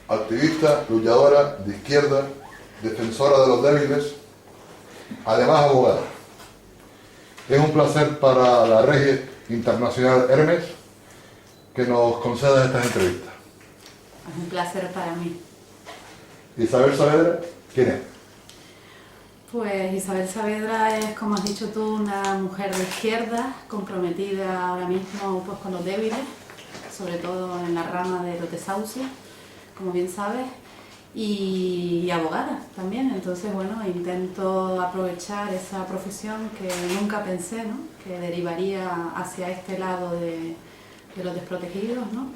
Activista, luchadora de izquierda, defensora de los débiles, además abogada. Es un placer para la Regie Internacional Hermes que nos conceda estas entrevistas. Es un placer para mí. Isabel Saavedra, ¿quién es? Pues Isabel Saavedra es, como has dicho tú, una mujer de izquierda, comprometida ahora mismo pues, con los débiles, sobre todo en la rama de los desahucios, como bien sabes, y abogada también. Entonces, bueno, intento aprovechar esa profesión que nunca pensé, ¿no?, que derivaría hacia este lado de los desprotegidos, ¿no?,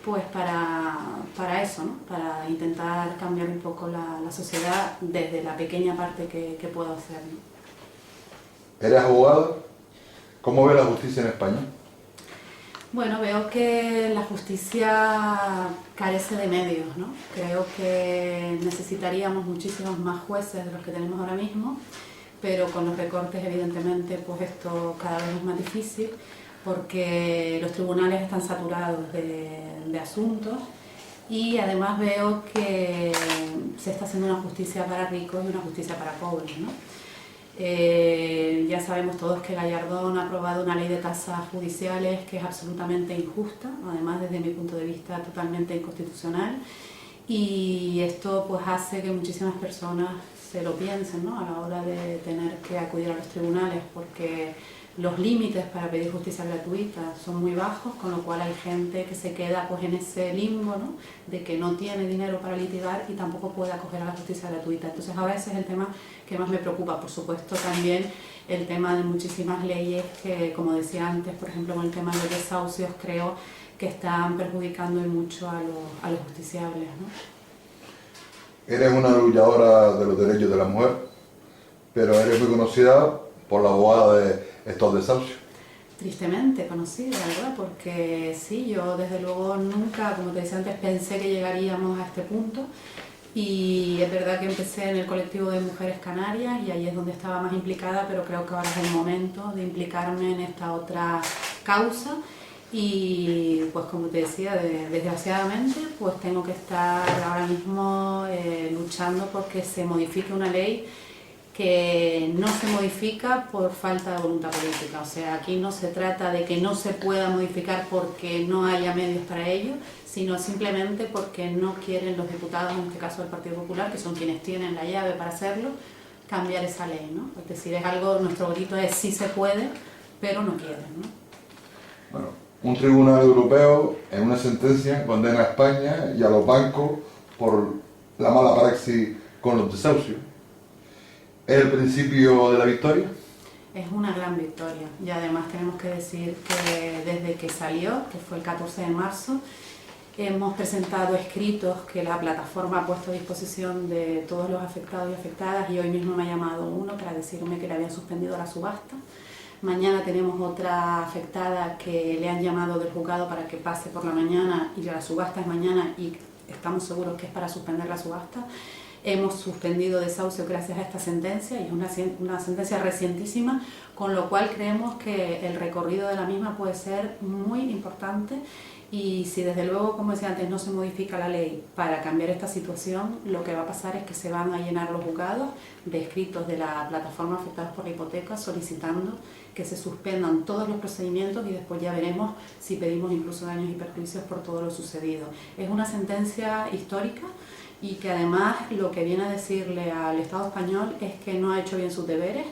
pues para eso, ¿no?, para intentar cambiar un poco la sociedad desde la pequeña parte que puedo hacer, ¿no? ¿Eres abogada? ¿Cómo ve la justicia en España? Bueno, veo que la justicia carece de medios, ¿no? Creo que necesitaríamos muchísimos más jueces de los que tenemos ahora mismo, pero con los recortes evidentemente pues esto cada vez es más difícil, porque los tribunales están saturados de asuntos y además veo que se está haciendo una justicia para ricos y una justicia para pobres, ¿no? Ya sabemos todos que Gallardón ha aprobado una ley de tasas judiciales que es absolutamente injusta, además desde mi punto de vista totalmente inconstitucional, y esto pues hace que muchísimas personas se lo piensen, ¿no?, a la hora de tener que acudir a los tribunales, porque los límites para pedir justicia gratuita son muy bajos, con lo cual hay gente que se queda pues en ese limbo, ¿no?, de que no tiene dinero para litigar y tampoco puede acoger a la justicia gratuita. Entonces ahora ese es el tema que más me preocupa. Por supuesto también el tema de muchísimas leyes que, como decía antes, por ejemplo con el tema de los desahucios, creo que están perjudicando y mucho a los justiciables, ¿no? Eres una luchadora de los derechos de la mujer, pero eres muy conocida por la abogada de estos desahucios. Tristemente conocida, ¿verdad? Porque sí, yo desde luego nunca, como te decía antes, pensé que llegaríamos a este punto, y es verdad que empecé en el colectivo de Mujeres Canarias y ahí es donde estaba más implicada, pero creo que ahora es el momento de implicarme en esta otra causa. Y pues como te decía, desgraciadamente pues tengo que estar ahora mismo luchando porque se modifique una ley que no se modifica por falta de voluntad política. O sea, aquí no se trata de que no se pueda modificar porque no haya medios para ello, sino simplemente porque no quieren los diputados, en este caso del Partido Popular, que son quienes tienen la llave para hacerlo, cambiar esa ley, ¿no? Es decir, es algo, nuestro grito es sí se puede, pero no quieren, ¿no? Bueno, un tribunal europeo en una sentencia condena a España y a los bancos por la mala praxis con los desahucios. ¿Es el principio de la victoria? Es una gran victoria, y además tenemos que decir que desde que salió, que fue el 14 de marzo, hemos presentado escritos que la plataforma ha puesto a disposición de todos los afectados y afectadas, y hoy mismo me ha llamado uno para decirme que le habían suspendido la subasta. Mañana tenemos otra afectada que le han llamado del juzgado para que pase por la mañana, y la subasta es mañana y estamos seguros que es para suspender la subasta. Hemos suspendido desahucio gracias a esta sentencia, y es una sentencia recientísima, con lo cual creemos que el recorrido de la misma puede ser muy importante, y si desde luego, como decía antes, no se modifica la ley para cambiar esta situación, lo que va a pasar es que se van a llenar los juzgados de escritos de la plataforma Afectados por la Hipoteca solicitando que se suspendan todos los procedimientos, y después ya veremos si pedimos incluso daños y perjuicios por todo lo sucedido. Es una sentencia histórica, y que además lo que viene a decirle al Estado español es que no ha hecho bien sus deberes,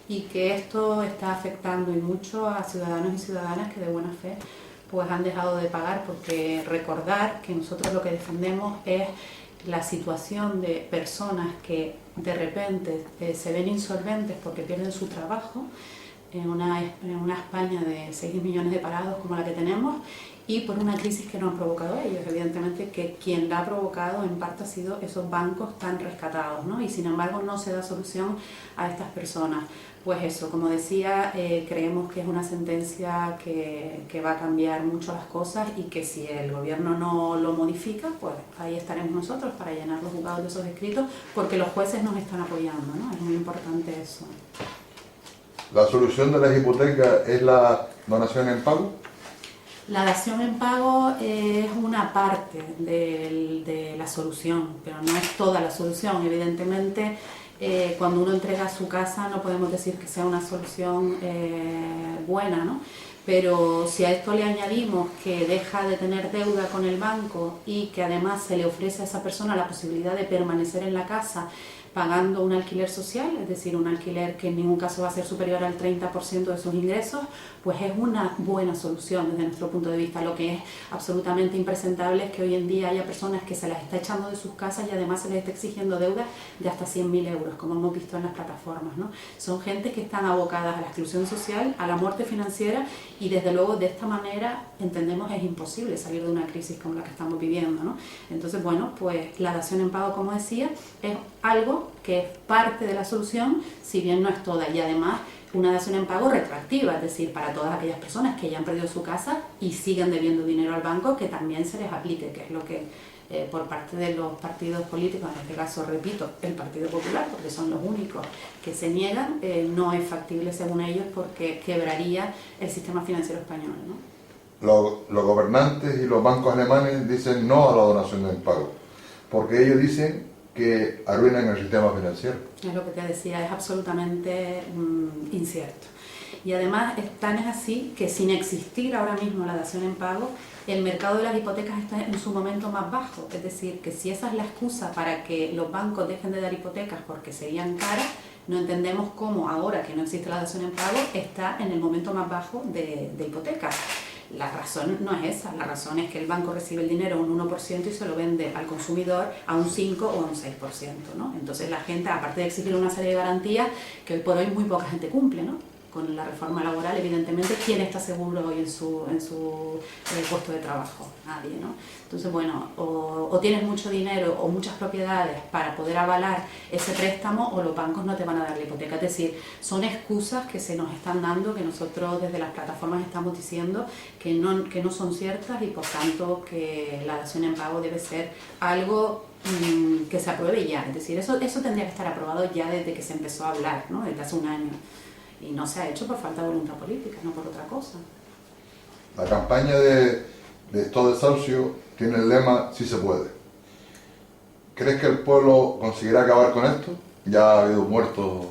y que esto está afectando y mucho a ciudadanos y ciudadanas que de buena fe pues han dejado de pagar, porque recordar que nosotros lo que defendemos es la situación de personas que de repente se ven insolventes porque pierden su trabajo en una España de 6 millones de parados como la que tenemos, y por una crisis que no han provocado ellos. Evidentemente que quien la ha provocado en parte ha sido esos bancos tan rescatados, ¿no? Y sin embargo no se da solución a estas personas. Pues eso, como decía, creemos que es una sentencia que va a cambiar mucho las cosas, y que si el gobierno no lo modifica, pues ahí estaremos nosotros para llenar los juzgados de esos escritos, porque los jueces nos están apoyando, ¿no? Es muy importante eso. ¿La solución de las hipotecas es la donación en pago? La dación en pago es una parte de la solución, pero no es toda la solución. Evidentemente, cuando uno entrega su casa no podemos decir que sea una solución buena, ¿no? Pero si a esto le añadimos que deja de tener deuda con el banco y que además se le ofrece a esa persona la posibilidad de permanecer en la casa pagando un alquiler social, es decir, un alquiler que en ningún caso va a ser superior al 30% de sus ingresos, pues es una buena solución desde nuestro punto de vista. Lo que es absolutamente impresentable es que hoy en día haya personas que se las está echando de sus casas y además se les está exigiendo deudas de hasta 100.000 euros, como hemos visto en las plataformas, ¿no? Son gente que están abocadas a la exclusión social, a la muerte financiera, y desde luego de esta manera entendemos es imposible salir de una crisis como la que estamos viviendo, ¿no? Entonces, bueno, pues la dación en pago, como decía, es algo que es parte de la solución, si bien no es toda, y además una dación en pago retroactiva, es decir, para todas aquellas personas que ya han perdido su casa y siguen debiendo dinero al banco, que también se les aplique, que es lo que por parte de los partidos políticos, en este caso, repito, el Partido Popular, porque son los únicos que se niegan, no es factible según ellos porque quebraría el sistema financiero español, ¿no? Los gobernantes y los bancos alemanes dicen no a la donación en pago, porque ellos dicen que arruinan el sistema financiero. Es lo que te decía, es absolutamente incierto. Y además tan es así que sin existir ahora mismo la dación en pago, el mercado de las hipotecas está en su momento más bajo. Es decir, que si esa es la excusa para que los bancos dejen de dar hipotecas porque serían caras, no entendemos cómo ahora que no existe la dación en pago está en el momento más bajo de hipotecas. La razón no es esa, la razón es que el banco recibe el dinero a un 1% y se lo vende al consumidor a un 5 o a un 6%, ¿no? Entonces la gente, aparte de exigir una serie de garantías que hoy por hoy muy poca gente cumple, ¿no? Con la reforma laboral, evidentemente, ¿quién está seguro hoy en su puesto de trabajo? Nadie, ¿no? Entonces, bueno, o tienes mucho dinero o muchas propiedades para poder avalar ese préstamo, o los bancos no te van a dar la hipoteca. Es decir, son excusas que se nos están dando, que nosotros desde las plataformas estamos diciendo que no son ciertas, y por tanto que la dación en pago debe ser algo que se apruebe ya. Es decir, eso tendría que estar aprobado ya desde que se empezó a hablar, ¿no? Desde hace un año. Y no se ha hecho por falta de voluntad política, no por otra cosa. La campaña de Stop Desahucio tiene el lema "Sí se puede". ¿Crees que el pueblo conseguirá acabar con esto? Ya ha habido muertos.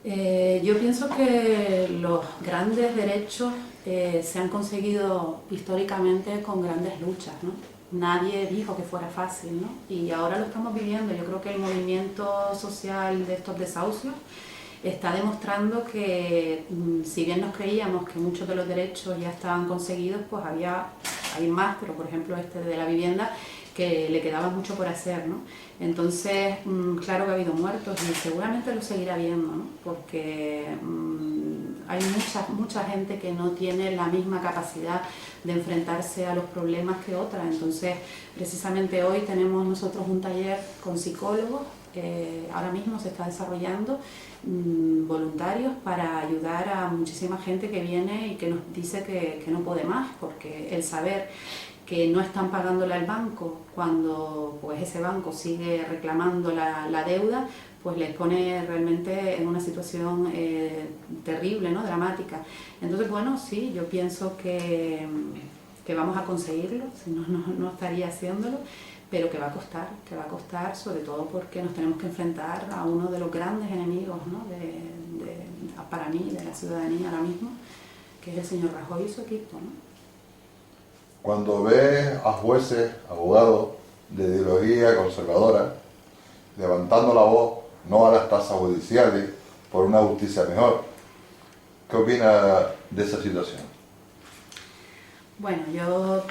Yo pienso que los grandes derechos se han conseguido históricamente con grandes luchas, ¿no? Nadie dijo que fuera fácil, ¿no? Y ahora lo estamos viviendo. Yo creo que el movimiento social de estos desahucios está demostrando que, si bien nos creíamos que muchos de los derechos ya estaban conseguidos, pues hay más, pero por ejemplo este de la vivienda, que le quedaba mucho por hacer, ¿no? Entonces, claro que ha habido muertos y seguramente lo seguirá habiendo, ¿no? Porque hay mucha gente que no tiene la misma capacidad de enfrentarse a los problemas que otra. Entonces, precisamente hoy tenemos nosotros un taller con psicólogos, ahora mismo se está desarrollando, voluntarios, para ayudar a muchísima gente que viene y que nos dice que no puede más, porque el saber que no están pagándole al banco cuando pues ese banco sigue reclamando la deuda, pues les pone realmente en una situación terrible, ¿no? Dramática. Entonces, bueno, sí, yo pienso que vamos a conseguirlo, si no estaría haciéndolo, pero que va a costar, sobre todo porque nos tenemos que enfrentar a uno de los grandes enemigos, ¿no? Para mí, de la ciudadanía ahora mismo, que es el señor Rajoy y su equipo, ¿no? Cuando ves a jueces, abogados de ideología conservadora levantando la voz no a las tasas judiciales por una justicia mejor, ¿qué opinas de esa situación? Bueno, yo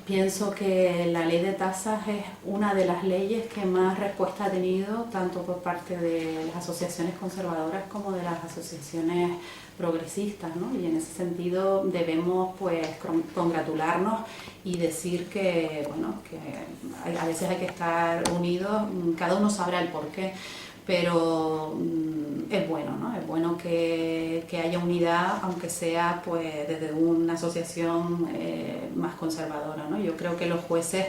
pienso que la ley de tasas es una de las leyes que más respuesta ha tenido, tanto por parte de las asociaciones conservadoras como de las asociaciones progresistas, ¿no? Y en ese sentido debemos pues congratularnos y decir que, bueno, que a veces hay que estar unidos, cada uno sabrá el porqué, pero es bueno, ¿no? Es bueno que haya unidad, aunque sea pues desde una asociación más conservadora, ¿no? Yo creo que los jueces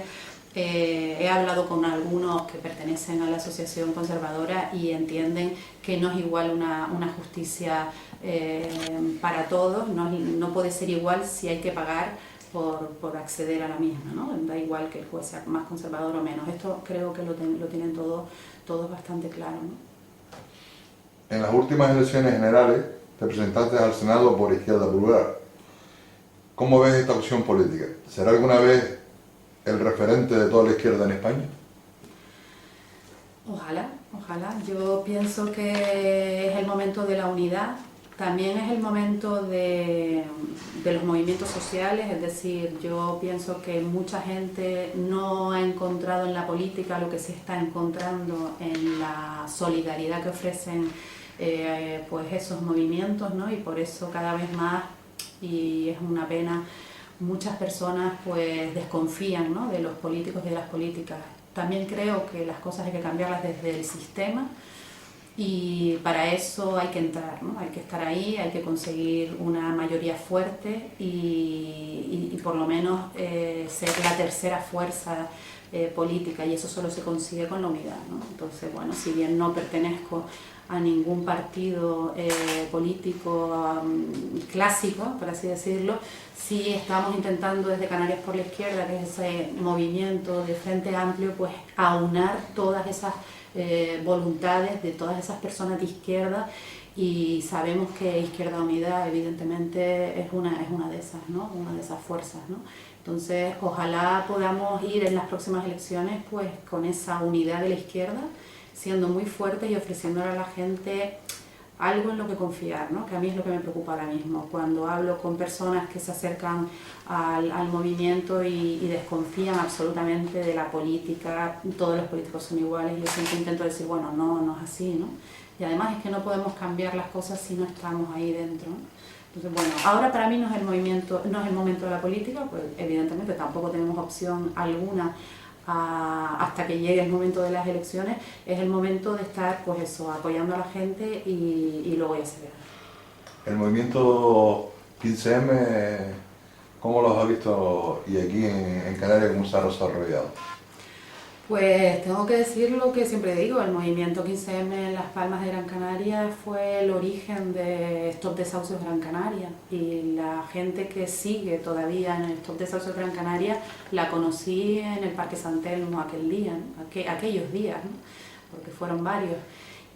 He hablado con algunos que pertenecen a la asociación conservadora y entienden que no es igual una justicia para todos, no puede ser igual si hay que pagar por acceder a la misma, ¿no? Da igual que el juez sea más conservador o menos. Esto creo que lo tienen todos bastante claro, ¿no? En las últimas elecciones generales te presentaste al Senado por Izquierda Plural. ¿Cómo ves esta opción política? ¿Será alguna vez el referente de toda la izquierda en España? Ojalá, ojalá. Yo pienso que es el momento de la unidad, también es el momento de los movimientos sociales, es decir, yo pienso que mucha gente no ha encontrado en la política lo que se está encontrando en la solidaridad que ofrecen pues esos movimientos, ¿no? Y por eso cada vez más, y es una pena, muchas personas pues desconfían, ¿no?, de los políticos y de las políticas. También creo que las cosas hay que cambiarlas desde el sistema y para eso hay que entrar, ¿no? Hay que estar ahí, hay que conseguir una mayoría fuerte y por lo menos ser la tercera fuerza política, y eso solo se consigue con la unidad, ¿no? Entonces, bueno, si bien no pertenezco a ningún partido político clásico, por así decirlo, sí estamos intentando desde Canarias por la Izquierda, que es ese movimiento de Frente Amplio, pues aunar todas esas voluntades de todas esas personas de izquierda, y sabemos que Izquierda Unida evidentemente es una de esas, ¿no?, una de esas fuerzas, ¿no? Entonces, ojalá podamos ir en las próximas elecciones pues con esa unidad de la izquierda, siendo muy fuertes y ofreciéndole a la gente algo en lo que confiar, ¿no? Que a mí es lo que me preocupa ahora mismo. Cuando hablo con personas que se acercan al movimiento y desconfían absolutamente de la política, todos los políticos son iguales, yo siempre intento decir, bueno, no es así, ¿no? Y además es que no podemos cambiar las cosas si no estamos ahí dentro, ¿no? Entonces, bueno, ahora para mí no es el momento de la política, pues evidentemente tampoco tenemos opción alguna hasta que llegue el momento de las elecciones. Es el momento de estar, pues eso, apoyando a la gente y luego ya se verá. El movimiento 15M, ¿cómo lo has visto y aquí en Canarias cómo se ha desarrollado? Pues tengo que decir lo que siempre digo, el movimiento 15M en Las Palmas de Gran Canaria fue el origen de Stop Desahucios Gran Canaria, y la gente que sigue todavía en el Stop Desahucios Gran Canaria la conocí en el Parque San Telmo aquellos días, ¿no?, porque fueron varios.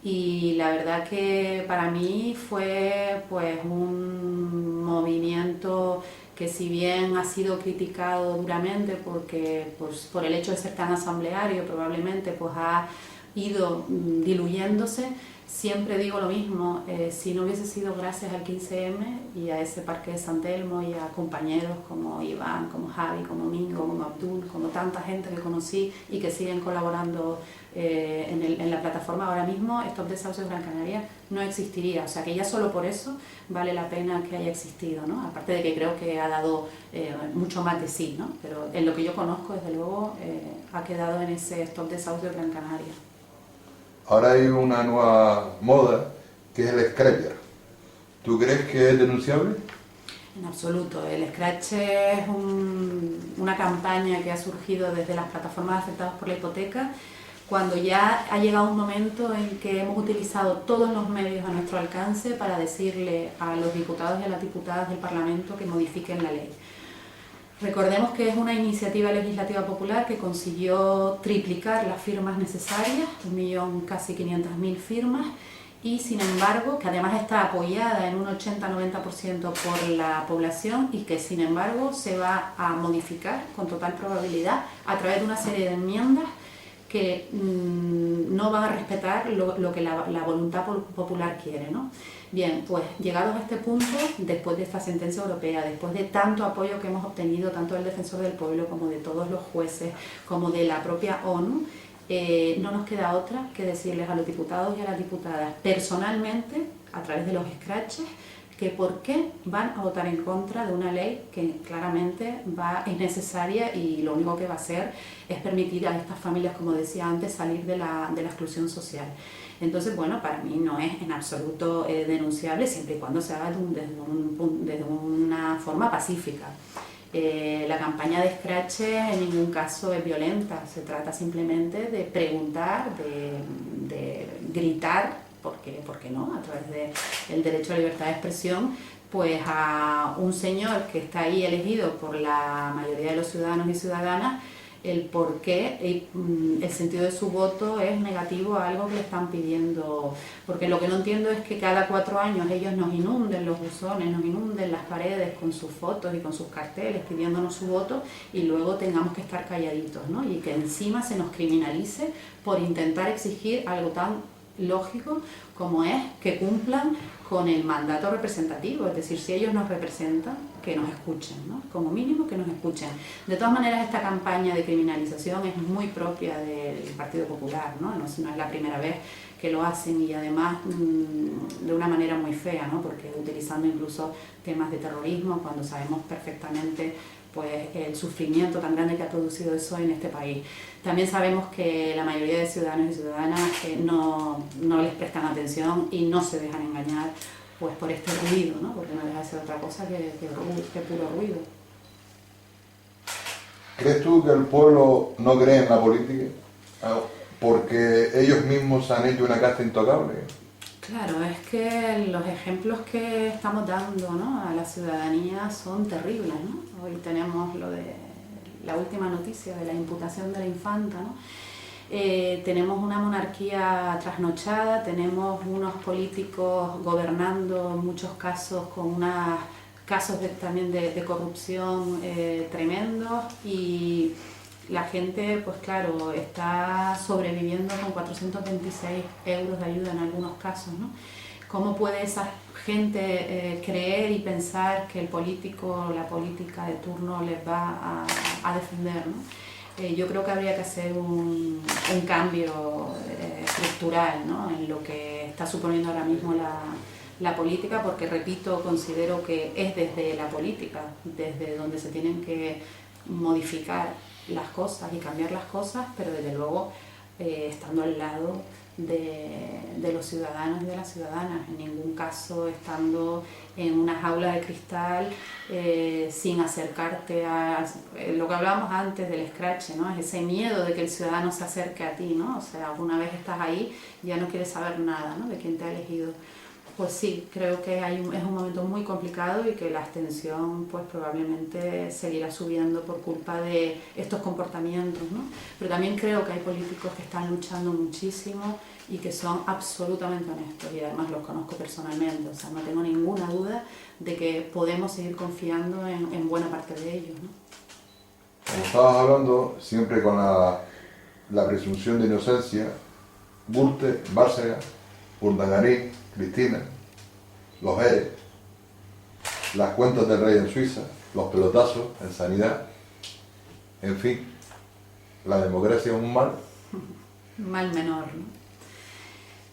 Y la verdad que para mí fue pues un movimiento que, si bien ha sido criticado duramente porque pues, por el hecho de ser tan asambleario, probablemente pues ha ido diluyéndose, siempre digo lo mismo, si no hubiese sido gracias al 15M y a ese Parque de San Telmo y a compañeros como Iván, como Javi, como Mingo, como Abdul, como tanta gente que conocí y que siguen colaborando en la plataforma ahora mismo, Stop Desahucios Gran Canaria no existiría. O sea que ya solo por eso vale la pena que haya existido, ¿no? Aparte de que creo que ha dado mucho más de sí, ¿no? Pero en lo que yo conozco, desde luego, ha quedado en ese Stop Desahucios Gran Canaria. Ahora hay una nueva moda que es el scratcher. ¿Tú crees que es denunciable? En absoluto. El Scratch es una campaña que ha surgido desde las plataformas afectadas por la hipoteca, cuando ya ha llegado un momento en que hemos utilizado todos los medios a nuestro alcance para decirle a los diputados y a las diputadas del Parlamento que modifiquen la ley. Recordemos que es una iniciativa legislativa popular que consiguió triplicar las firmas necesarias, 1.500.000 firmas, y sin embargo, que además está apoyada en un 80-90% por la población, y que sin embargo se va a modificar con total probabilidad a través de una serie de enmiendas que no van a respetar lo que la voluntad popular quiere, ¿no? Bien, pues llegados a este punto, después de esta sentencia europea, después de tanto apoyo que hemos obtenido, tanto del Defensor del Pueblo como de todos los jueces, como de la propia ONU, no nos queda otra que decirles a los diputados y a las diputadas personalmente, a través de los scratches, que por qué van a votar en contra de una ley que claramente es necesaria, y lo único que va a hacer es permitir a estas familias, como decía antes, salir de la exclusión social. Entonces, bueno, para mí no es en absoluto denunciable, siempre y cuando se haga desde una forma pacífica. La campaña de escrache en ningún caso es violenta, se trata simplemente de preguntar, de gritar, ¿por qué no?, a través del derecho a la libertad de expresión, pues a un señor que está ahí elegido por la mayoría de los ciudadanos y ciudadanas, el por qué el sentido de su voto es negativo a algo que le están pidiendo. Porque lo que no entiendo es que cada 4 años ellos nos inunden los buzones, nos inunden las paredes con sus fotos y con sus carteles pidiéndonos su voto, y luego tengamos que estar calladitos, ¿no? Y que encima se nos criminalice por intentar exigir algo tan lógico como es que cumplan con el mandato representativo. Es decir, si ellos nos representan, que nos escuchen, ¿no? Como mínimo que nos escuchen. De todas maneras, esta campaña de criminalización es muy propia del Partido Popular, ¿no? No es la primera vez que lo hacen, y además de una manera muy fea, ¿no? Porque utilizando incluso temas de terrorismo, cuando sabemos perfectamente pues el sufrimiento tan grande que ha producido eso en este país. También sabemos que la mayoría de ciudadanos y ciudadanas no les prestan atención y no se dejan engañar pues por este ruido, ¿no? Porque no deja de ser otra cosa que puro ruido. ¿Crees tú que el pueblo no cree en la política? Porque ellos mismos han hecho una casta intocable. Claro, es que los ejemplos que estamos dando, ¿no?, a la ciudadanía son terribles, ¿no? Hoy tenemos lo de la última noticia de la imputación de la infanta, ¿no? Tenemos una monarquía trasnochada, tenemos unos políticos gobernando en muchos casos con unos casos también de corrupción tremendos, y la gente, pues claro, está sobreviviendo con 426 euros de ayuda en algunos casos, ¿no? ¿Cómo puede esa gente creer y pensar que el político o la política de turno les va a defender, ¿no? Yo creo que habría que hacer un cambio estructural, ¿no?, en lo que está suponiendo ahora mismo la política, porque, repito, considero que es desde la política, desde donde se tienen que modificar las cosas y cambiar las cosas, pero desde luego estando al lado de los ciudadanos y de las ciudadanas, en ningún caso estando en una jaula de cristal sin acercarte a lo que hablábamos antes del escrache, ¿no? Es ese miedo de que el ciudadano se acerque a ti, ¿no? O sea, una vez estás ahí ya no quieres saber nada, ¿no?, de quién te ha elegido. Pues sí, creo que es un momento muy complicado y que la abstención pues probablemente seguirá subiendo por culpa de estos comportamientos, ¿no? Pero también creo que hay políticos que están luchando muchísimo y que son absolutamente honestos, y además los conozco personalmente, o sea, no tengo ninguna duda de que podemos seguir confiando en buena parte de ellos, ¿no? Como estabas hablando, siempre con la presunción de inocencia, Gürtel, Bárcega, Urdangarín, Cristina, los ERE, las cuentas del rey en Suiza, los pelotazos en sanidad, en fin, la democracia es un mal. Mal menor, ¿no?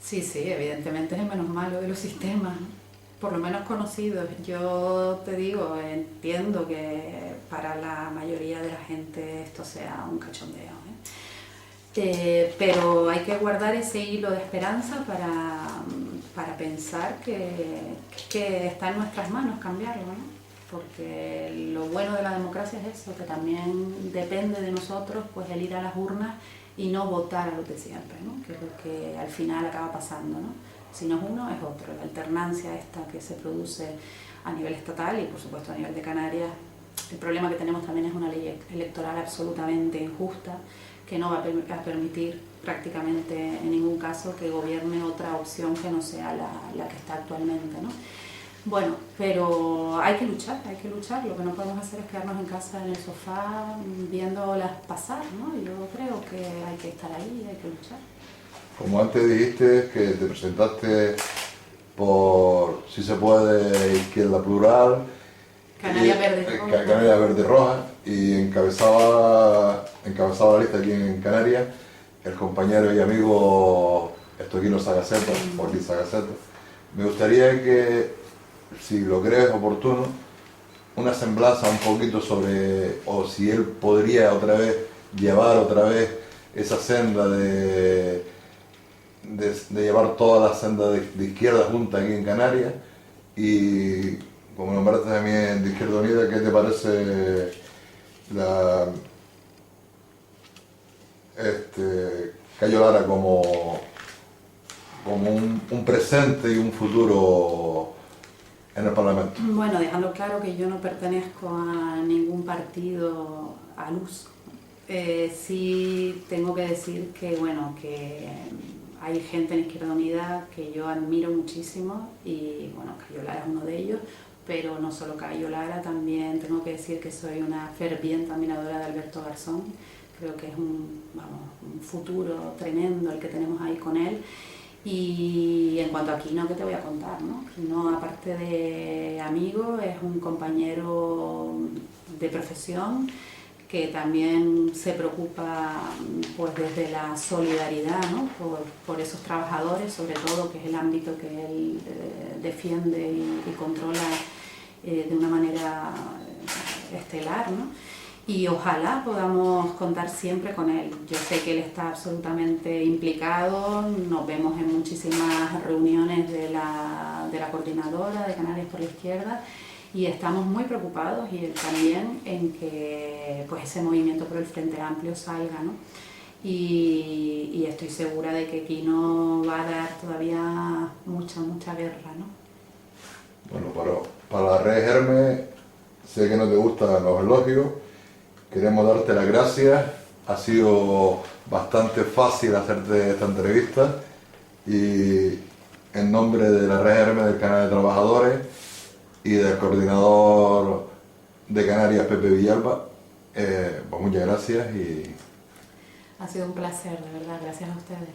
Sí, evidentemente es el menos malo de los sistemas, ¿no?, por lo menos conocidos. Yo te digo, entiendo que para la mayoría de la gente esto sea un cachondeo, pero hay que guardar ese hilo de esperanza para pensar que está en nuestras manos cambiarlo, ¿no? Porque lo bueno de la democracia es eso, que también depende de nosotros pues el ir a las urnas y no votar a lo de siempre, ¿no?, que es lo que al final acaba pasando, ¿no? Si no es uno, es otro. La alternancia esta que se produce a nivel estatal y por supuesto a nivel de Canarias, el problema que tenemos también es una ley electoral absolutamente injusta, que no va a permitir prácticamente en ningún caso que gobierne otra opción que no sea la que está actualmente, ¿no? Bueno, pero hay que luchar, lo que no podemos hacer es quedarnos en casa en el sofá viéndolas pasar, ¿no? Yo creo que hay que estar ahí, hay que luchar. Como antes dijiste que te presentaste por, si se puede, Izquierda Plural, Canarias Verde Roja. Canarias Verde Roja, y encabezaba la lista aquí en Canarias el compañero y amigo Estoquino Sagaceta, Joaquín Sagaceta. Me gustaría que, si lo crees oportuno, una semblanza un poquito sobre, o si él podría llevar otra vez esa senda de llevar toda la senda de izquierda junta aquí en Canarias, y como nombraste también de Izquierda Unida, ¿qué te parece Cayo Lara como un presente y un futuro en el Parlamento? Bueno, dejando claro que yo no pertenezco a ningún partido a luz. Sí tengo que decir que, bueno, que hay gente en Izquierda Unida que yo admiro muchísimo y, bueno, Cayo Lara es uno de ellos, pero no solo Cayo Lara, también tengo que decir que soy una ferviente admiradora de Alberto Garzón. Creo que es un futuro tremendo el que tenemos ahí con él. Y en cuanto a Quino, ¿qué te voy a contar, no? Quino, aparte de amigo, es un compañero de profesión que también se preocupa pues desde la solidaridad, ¿no? por esos trabajadores, sobre todo, que es el ámbito que él defiende y controla de una manera estelar, ¿no? Y ojalá podamos contar siempre con él. Yo sé que él está absolutamente implicado, nos vemos en muchísimas reuniones de la coordinadora de Canarias por la Izquierda y estamos muy preocupados, y él también, en que pues ese movimiento por el Frente Amplio salga, ¿no? Y estoy segura de que Quino va a dar todavía mucha guerra, ¿no? Bueno, para la red Hermes, sé que no te gustan los elogios, queremos darte las gracias. Ha sido bastante fácil hacerte esta entrevista y en nombre de la red Hermes del Canal de Trabajadores y del coordinador de Canarias, Pepe Villalba, pues muchas gracias y... Ha sido un placer, de verdad, gracias a ustedes.